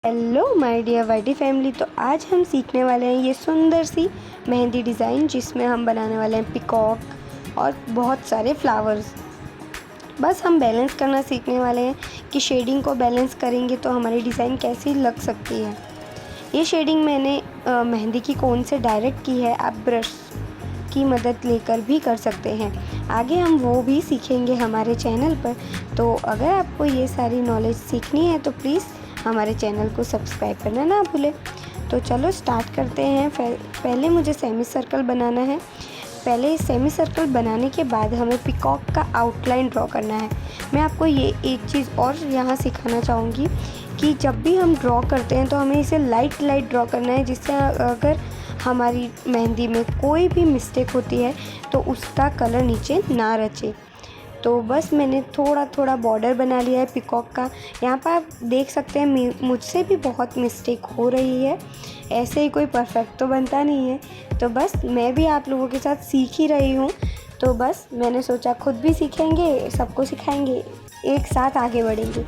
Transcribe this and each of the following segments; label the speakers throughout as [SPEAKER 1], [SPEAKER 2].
[SPEAKER 1] Hello my dear YT family. तो आज हम सीखने वाले हैं ये सुंदर सी मेहंदी डिज़ाइन, जिसमें हम बनाने वाले हैं पिकॉक और बहुत सारे फ्लावर्स। बस हम बैलेंस करना सीखने वाले हैं कि शेडिंग को बैलेंस करेंगे तो हमारी डिज़ाइन कैसी लग सकती है। ये शेडिंग मैंने मेहंदी की कोन से डायरेक्ट की है, आप ब्रश की मदद लेकर भी कर सकते हैं। आगे हम वो भी सीखेंगे हमारे चैनल पर। तो अगर आपको ये सारी नॉलेज सीखनी है तो प्लीज़ हमारे चैनल को सब्सक्राइब करना ना भूलें। तो चलो स्टार्ट करते हैं। पहले मुझे सेमी सर्कल बनाना है। पहले सेमी सर्कल बनाने के बाद हमें पिकॉक का आउटलाइन ड्रॉ करना है। मैं आपको ये एक चीज़ और यहाँ सिखाना चाहूँगी कि जब भी हम ड्रॉ करते हैं तो हमें इसे लाइट ड्रॉ करना है, जिससे अगर हमारी मेहंदी में कोई भी मिस्टेक होती है तो उसका कलर नीचे ना रचे। तो बस मैंने थोड़ा थोड़ा बॉर्डर बना लिया है पिकॉक का। यहाँ पर आप देख सकते हैं मुझसे भी बहुत मिस्टेक हो रही है, ऐसे ही कोई परफेक्ट तो बनता नहीं है। तो बस मैं भी आप लोगों के साथ सीख ही रही हूँ। तो बस मैंने सोचा खुद भी सीखेंगे, सबको सिखाएंगे, एक साथ आगे बढ़ेंगे।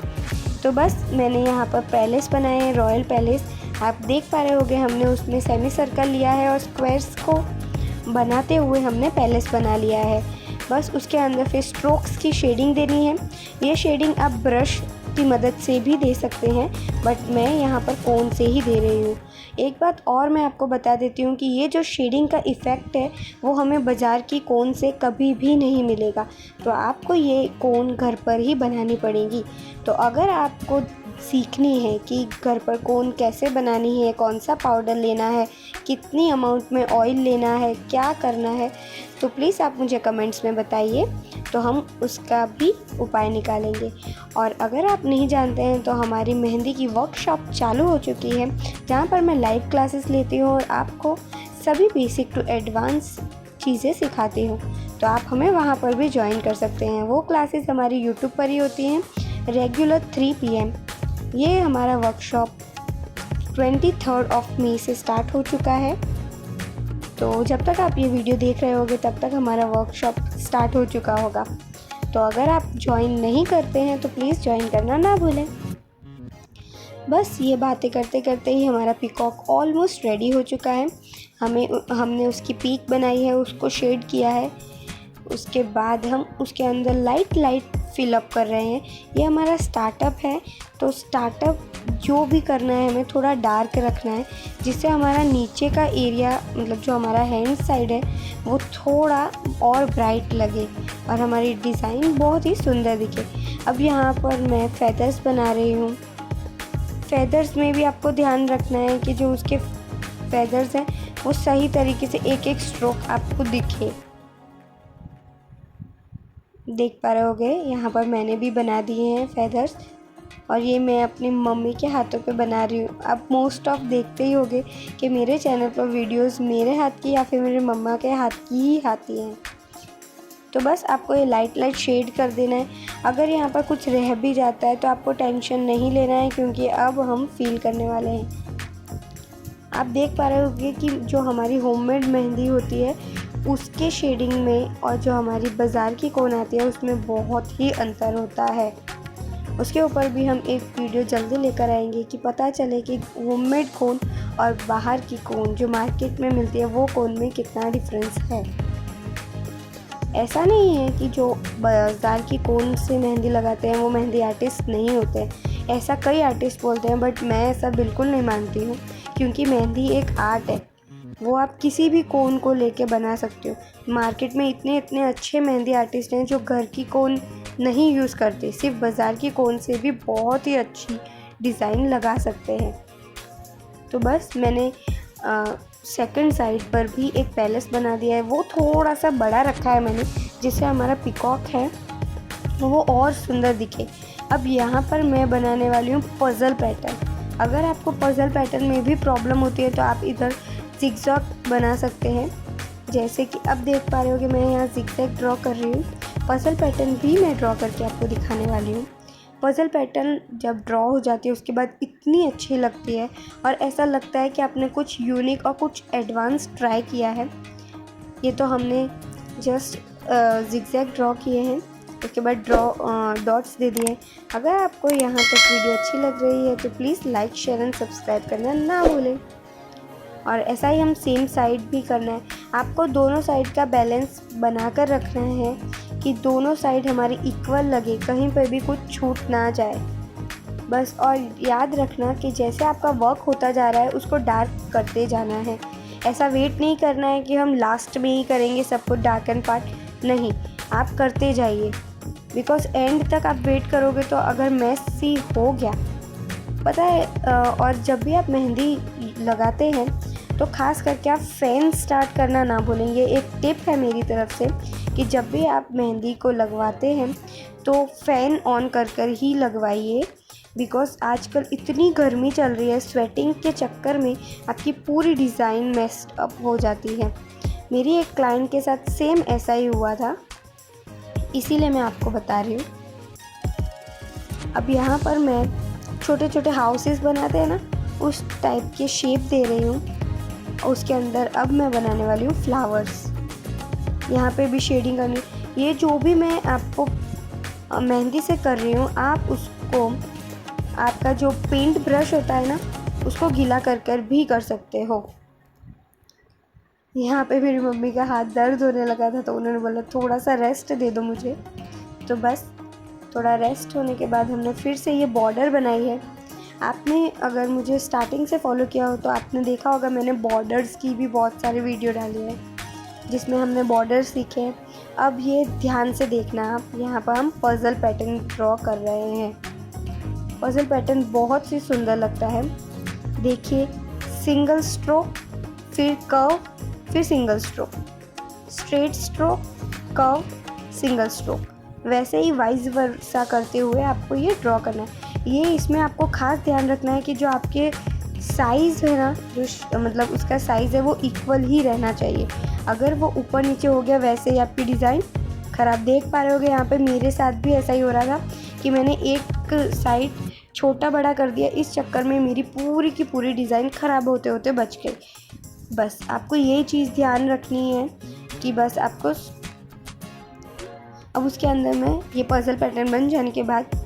[SPEAKER 1] तो बस मैंने यहाँ पर पैलेस बनाए हैं, रॉयल पैलेस। आप देख पा रहे होंगे हमने उसमें सेमी सर्कल लिया है और स्क्वायर्स को बनाते हुए हमने पैलेस बना लिया है। बस उसके अंदर फिर स्ट्रोक्स की शेडिंग देनी है। ये शेडिंग आप ब्रश की मदद से भी दे सकते हैं, बट मैं यहाँ पर कोन से ही दे रही हूँ। एक बात और मैं आपको बता देती हूँ कि ये जो शेडिंग का इफ़ेक्ट है वो हमें बाज़ार की कोन से कभी भी नहीं मिलेगा। तो आपको ये कोन घर पर ही बनानी पड़ेगी। तो अगर आपको सीखनी है कि घर पर कोन कैसे बनानी है, कौन सा पाउडर लेना है, कितनी अमाउंट में ऑयल लेना है, क्या करना है, तो प्लीज़ आप मुझे कमेंट्स में बताइए, तो हम उसका भी उपाय निकालेंगे। और अगर आप नहीं जानते हैं तो हमारी मेहंदी की वर्कशॉप चालू हो चुकी है, जहाँ पर मैं लाइव क्लासेस लेती हूँ और आपको सभी बेसिक टू एडवांस चीज़ें सिखाती हूँ। तो आप हमें वहाँ पर भी ज्वाइन कर सकते हैं। वो क्लासेस हमारी यूट्यूब पर ही होती हैं, रेगुलर 3 PM। ये हमारा वर्कशॉप 23 मई से स्टार्ट हो चुका है। तो जब तक आप ये वीडियो देख रहे होगे तब तक हमारा वर्कशॉप स्टार्ट हो चुका होगा। तो अगर आप ज्वाइन नहीं करते हैं तो प्लीज़ ज्वाइन करना ना भूलें। बस ये बातें करते करते ही हमारा पिकॉक ऑलमोस्ट रेडी हो चुका है। हमने उसकी पीक बनाई है, उसको शेड किया है। उसके बाद हम उसके अंदर लाइट फिलअप कर रहे हैं। ये हमारा स्टार्टअप है, तो स्टार्टअप जो भी करना है हमें थोड़ा डार्क रखना है, जिससे हमारा नीचे का एरिया, मतलब जो हमारा हैंड साइड है, वो थोड़ा और ब्राइट लगे और हमारी डिज़ाइन बहुत ही सुंदर दिखे। अब यहाँ पर मैं फेदर्स बना रही हूँ। फेदर्स में भी आपको ध्यान रखना है कि जो उसके फेदर्स हैं वो सही तरीके से एक एक स्ट्रोक आपको दिखे। देख पा रहे होगे यहाँ पर मैंने भी बना दिए हैं फेदर्स, और ये मैं अपनी मम्मी के हाथों पे बना रही हूँ। आप मोस्ट ऑफ देखते ही होगे कि मेरे चैनल पर वीडियोस मेरे हाथ की या फिर मेरे मम्मा के हाथ की ही आती हैं। तो बस आपको ये लाइट शेड कर देना है। अगर यहाँ पर कुछ रह भी जाता है तो आपको टेंशन नहीं लेना है, क्योंकि अब हम फील करने वाले हैं। आप देख पा रहे होंगे कि जो हमारी होममेड मेहंदी होती है उसके शेडिंग में और जो हमारी बाज़ार की कोन आती है उसमें बहुत ही अंतर होता है। उसके ऊपर भी हम एक वीडियो जल्दी लेकर आएंगे कि पता चले कि होममेड कोन और बाहर की कोन जो मार्केट में मिलती है वो कोन में कितना डिफरेंस है। ऐसा नहीं है कि जो बाज़ार की कोन से मेहंदी लगाते हैं वो मेहंदी आर्टिस्ट नहीं होते हैं, ऐसा कई आर्टिस्ट बोलते हैं, बट मैं ऐसा बिल्कुल नहीं मानती हूँ, क्योंकि मेहंदी एक आर्ट है। वो आप किसी भी कोन को लेके बना सकते हो। मार्केट में इतने अच्छे मेहंदी आर्टिस्ट हैं जो घर की कोन नहीं यूज़ करते, सिर्फ बाज़ार की कोन से भी बहुत ही अच्छी डिज़ाइन लगा सकते हैं। तो बस मैंने सेकंड साइड पर भी एक पैलेस बना दिया है। वो थोड़ा सा बड़ा रखा है मैंने, जिससे हमारा पिकॉक है वो और सुंदर दिखे। अब यहाँ पर मैं बनाने वाली हूँ पज़ल पैटर्न। अगर आपको पज़ल पैटर्न में भी प्रॉब्लम होती है तो आप इधर ज़िगज़ैग बना सकते हैं। जैसे कि अब देख पा रहे हो कि मैं यहाँ ज़िगज़ैग ड्रॉ कर रही हूँ। पज़ल पैटर्न भी मैं ड्रॉ करके आपको दिखाने वाली हूँ। पज़ल पैटर्न जब ड्रॉ हो जाती है उसके बाद इतनी अच्छी लगती है और ऐसा लगता है कि आपने कुछ यूनिक और कुछ एडवांस ट्राई किया है। ये तो हमने जस्ट ज़िगज़ैग ड्रॉ किए हैं। उसके बाद डॉट्स दे दिए। अगर आपको यहाँ तक वीडियो अच्छी लग रही है तो please like share and subscribe करना ना भूलें। और ऐसा ही हम सेम साइड भी करना है। आपको दोनों साइड का बैलेंस बनाकर रखना है कि दोनों साइड हमारी इक्वल लगे, कहीं पर भी कुछ छूट ना जाए बस। और याद रखना कि जैसे आपका वर्क होता जा रहा है उसको डार्क करते जाना है। ऐसा वेट नहीं करना है कि हम लास्ट में ही करेंगे सब कुछ डार्क एंड पार्ट, नहीं, आप करते जाइए। बिकॉज एंड तक आप वेट करोगे तो अगर मेसी हो गया, पता है और जब भी आप मेहंदी लगाते हैं तो ख़ास करके आप फ़ैन स्टार्ट करना ना भूलें। ये एक टिप है मेरी तरफ से कि जब भी आप मेहंदी को लगवाते हैं तो फ़ैन ऑन कर ही लगवाइए। बिकॉज़ आजकल इतनी गर्मी चल रही है, स्वेटिंग के चक्कर में आपकी पूरी डिज़ाइन मेस्ड अप हो जाती है। मेरी एक क्लाइंट के साथ सेम ऐसा ही हुआ था, इसीलिए मैं आपको बता रही हूँ। अब यहाँ पर मैं छोटे छोटे हाउसेस बनाते हैं ना, उस टाइप के शेप दे रही हूँ। उसके अंदर अब मैं बनाने वाली हूँ फ्लावर्स। यहाँ पे भी शेडिंग करनी। ये जो भी मैं आपको मेहंदी से कर रही हूँ, आप उसको आपका जो पेंट ब्रश होता है ना, उसको गीला कर भी कर सकते हो। यहाँ पे मेरी मम्मी का हाथ दर्द होने लगा था तो उन्होंने बोला थोड़ा सा रेस्ट दे दो मुझे। तो बस थोड़ा रेस्ट होने के बाद हमने फिर से ये बॉर्डर बनाई है। आपने अगर मुझे स्टार्टिंग से फॉलो किया हो तो आपने देखा होगा मैंने बॉर्डर्स की भी बहुत सारे वीडियो डाली है जिसमें हमने बॉर्डर सीखे हैं। अब ये ध्यान से देखना आप, यहाँ पर हम पज़ल पैटर्न ड्रॉ कर रहे हैं। पज़ल पैटर्न बहुत ही सुंदर लगता है। देखिए, सिंगल स्ट्रोक, फिर कर्व, फिर single stroke, straight stroke, curve, single stroke, वैसे ही वाइस वर्सा करते हुए आपको ये ड्रॉ करना है। ये इसमें आपको ख़ास ध्यान रखना है कि जो आपके साइज़ है ना, जो मतलब उसका साइज़ है वो इक्वल ही रहना चाहिए। अगर वो ऊपर नीचे हो गया वैसे ही आपकी डिज़ाइन ख़राब। देख पा रहे होगे यहाँ पे मेरे साथ भी ऐसा ही हो रहा था कि मैंने एक साइड छोटा बड़ा कर दिया, इस चक्कर में मेरी पूरी की पूरी डिज़ाइन ख़राब होते होते बच गई। बस आपको ये चीज़ ध्यान रखनी है कि बस आपको अब उसके अंदर मैं ये पज़ल पैटर्न बन जाने के बाद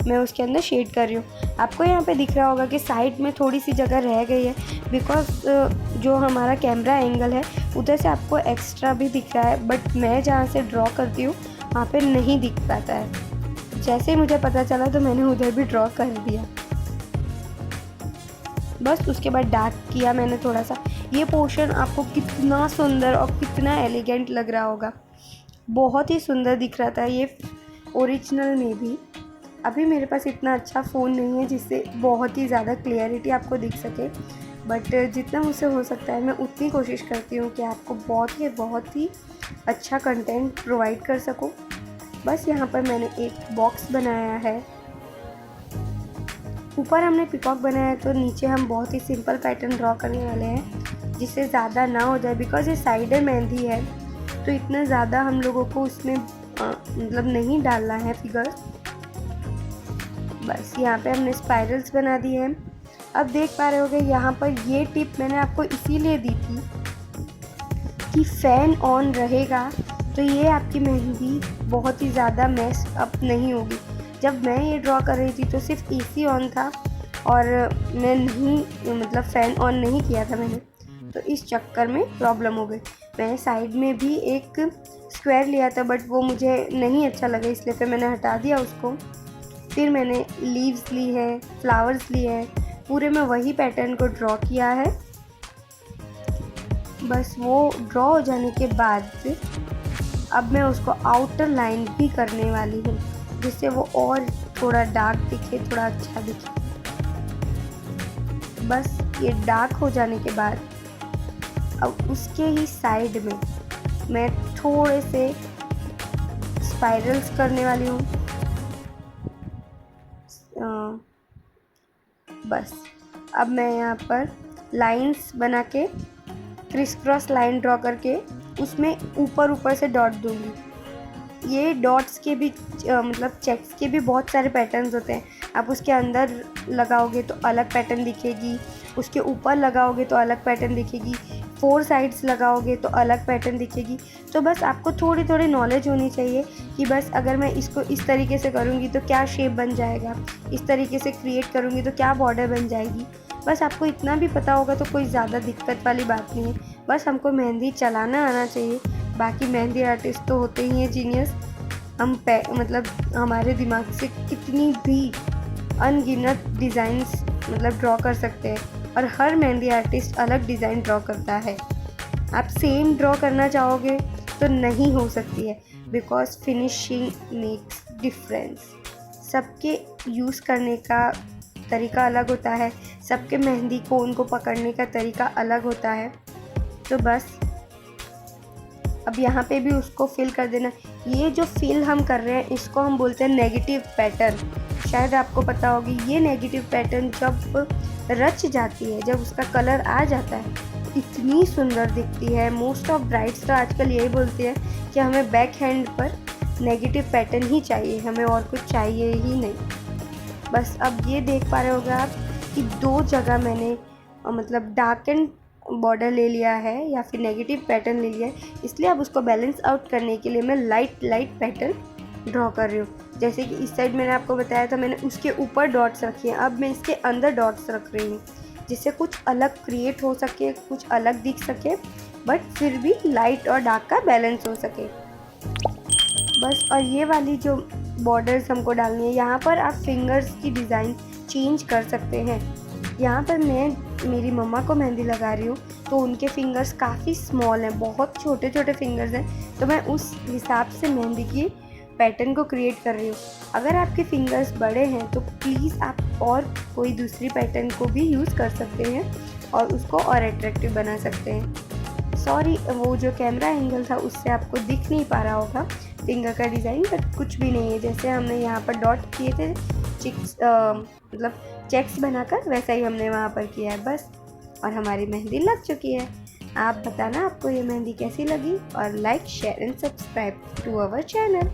[SPEAKER 1] मैं उसके अंदर शेड कर रही हूँ। आपको यहाँ पे दिख रहा होगा कि साइड में थोड़ी सी जगह रह गई है बिकॉज जो हमारा कैमरा एंगल है उधर से आपको एक्स्ट्रा भी दिख रहा है, बट मैं जहाँ से ड्रॉ करती हूँ वहाँ पे नहीं दिख पाता है। जैसे ही मुझे पता चला तो मैंने उधर भी ड्रॉ कर दिया। बस उसके बाद डार्क किया मैंने थोड़ा सा। ये पोर्शन आपको कितना सुंदर और कितना एलिगेंट लग रहा होगा, बहुत ही सुंदर दिख रहा था ये ओरिजिनल में भी। अभी मेरे पास इतना अच्छा फ़ोन नहीं है जिससे बहुत ही ज़्यादा क्लियरिटी आपको दिख सके, बट जितना मुझसे हो सकता है मैं उतनी कोशिश करती हूँ कि आपको बहुत ही अच्छा कंटेंट प्रोवाइड कर सकूँ। बस यहाँ पर मैंने एक बॉक्स बनाया है, ऊपर हमने पिकॉक बनाया है तो नीचे हम बहुत ही सिंपल पैटर्न ड्रॉ करने वाले हैं जिससे ज़्यादा ना हो जाए। बिकॉज ये साइडर मेहंदी है तो इतना ज़्यादा हम लोगों को उसमें मतलब नहीं डालना है फिगर्स। बस यहाँ पे हमने स्पाइरल्स बना दिए हैं। अब देख पा रहे होगे यहाँ पर ये टिप मैंने आपको इसीलिए दी थी कि फ़ैन ऑन रहेगा तो ये आपकी मेहंदी बहुत ही ज़्यादा मेस अप नहीं होगी। जब मैं ये ड्रॉ कर रही थी तो सिर्फ एसी ऑन था और मैं नहीं मतलब फ़ैन ऑन नहीं किया था मैंने, तो इस चक्कर में प्रॉब्लम हो गई। मैंने साइड में भी एक स्क्वायर लिया था बट वो मुझे नहीं अच्छा लगा इसलिए फिर मैंने हटा दिया उसको। फिर मैंने लीव्स ली है, फ्लावर्स लिए हैं, पूरे में वही पैटर्न को ड्रॉ किया है। बस वो ड्रॉ हो जाने के बाद अब मैं उसको आउटर लाइन भी करने वाली हूँ जिससे वो और थोड़ा डार्क दिखे, थोड़ा अच्छा दिखे। बस ये डार्क हो जाने के बाद अब उसके ही साइड में मैं थोड़े से स्पाइरल्स करने वाली हूँ। बस अब मैं यहाँ पर लाइंस बना के क्रिस क्रॉस लाइन ड्रॉ करके उसमें ऊपर से डॉट दूँगी। ये डॉट्स के भी मतलब चेक्स के भी बहुत सारे पैटर्न्स होते हैं। आप उसके अंदर लगाओगे तो अलग पैटर्न दिखेगी, उसके ऊपर लगाओगे तो अलग पैटर्न दिखेगी, 4 साइड्स लगाओगे तो अलग पैटर्न दिखेगी। तो बस आपको थोड़ी थोड़ी नॉलेज होनी चाहिए कि बस अगर मैं इसको इस तरीके से करूँगी तो क्या शेप बन जाएगा, इस तरीके से क्रिएट करूँगी तो क्या बॉर्डर बन जाएगी। बस आपको इतना भी पता होगा तो कोई ज़्यादा दिक्कत वाली बात नहीं है। बस हमको मेहंदी चलाना आना चाहिए। बाकी मेहंदी आर्टिस्ट तो होते ही हैं जीनियस। हम मतलब हमारे दिमाग से कितनी भी अनगिनत डिज़ाइंस मतलब ड्रॉ कर सकते हैं, और हर मेहंदी आर्टिस्ट अलग डिज़ाइन ड्रॉ करता है। आप सेम ड्रॉ करना चाहोगे तो नहीं हो सकती है, बिकॉज फिनिशिंग मेक्स डिफरेंस। सबके यूज़ करने का तरीका अलग होता है, सबके मेहंदी कोन को पकड़ने का तरीका अलग होता है। तो बस अब यहाँ पे भी उसको फिल कर देना। ये जो फिल हम कर रहे हैं इसको हम बोलते हैं नेगेटिव पैटर्न। शायद आपको पता होगी, ये नेगेटिव पैटर्न जब रच जाती है, जब उसका कलर आ जाता है, इतनी सुंदर दिखती है। मोस्ट ऑफ ब्राइड्स तो आजकल यही बोलती है कि हमें बैक हैंड पर नेगेटिव पैटर्न ही चाहिए, हमें और कुछ चाहिए ही नहीं। बस अब ये देख पा रहे होगे आप कि 2 जगह मैंने मतलब डार्क एंड बॉर्डर ले लिया है या फिर नेगेटिव पैटर्न ले लिया है, इसलिए अब उसको बैलेंस आउट करने के लिए मैं लाइट पैटर्न ड्रॉ कर रही हूँ। जैसे कि इस साइड मैंने आपको बताया था, मैंने उसके ऊपर डॉट्स रखी हैं, अब मैं इसके अंदर डॉट्स रख रही हूँ, जिससे कुछ अलग क्रिएट हो सके, कुछ अलग दिख सके, बट फिर भी लाइट और डार्क का बैलेंस हो सके। बस, और ये वाली जो बॉर्डर्स हमको डालनी है, यहाँ पर आप फिंगर्स की डिज़ाइन चेंज कर सकते हैं। यहाँ पर मैं मेरी मम्मा को मेहंदी लगा रही हूँ तो उनके फिंगर्स काफ़ी स्मॉल हैं, बहुत छोटे छोटे फिंगर्स हैं, तो मैं उस हिसाब से मेहंदी की पैटर्न को क्रिएट कर रही हूँ। अगर आपके फिंगर्स बड़े हैं तो प्लीज़ आप और कोई दूसरी पैटर्न को भी यूज़ कर सकते हैं और उसको और अट्रैक्टिव बना सकते हैं। सॉरी, वो जो कैमरा एंगल था उससे आपको दिख नहीं पा रहा होगा फिंगर का डिज़ाइन, बट कुछ भी नहीं है। जैसे हमने यहाँ पर डॉट किए थे मतलब चेक्स बनाकर, वैसा ही हमने वहाँ पर किया है बस, और हमारी मेहंदी लग चुकी है। आप बताना आपको ये मेहंदी कैसी लगी, और like share and subscribe to our channel.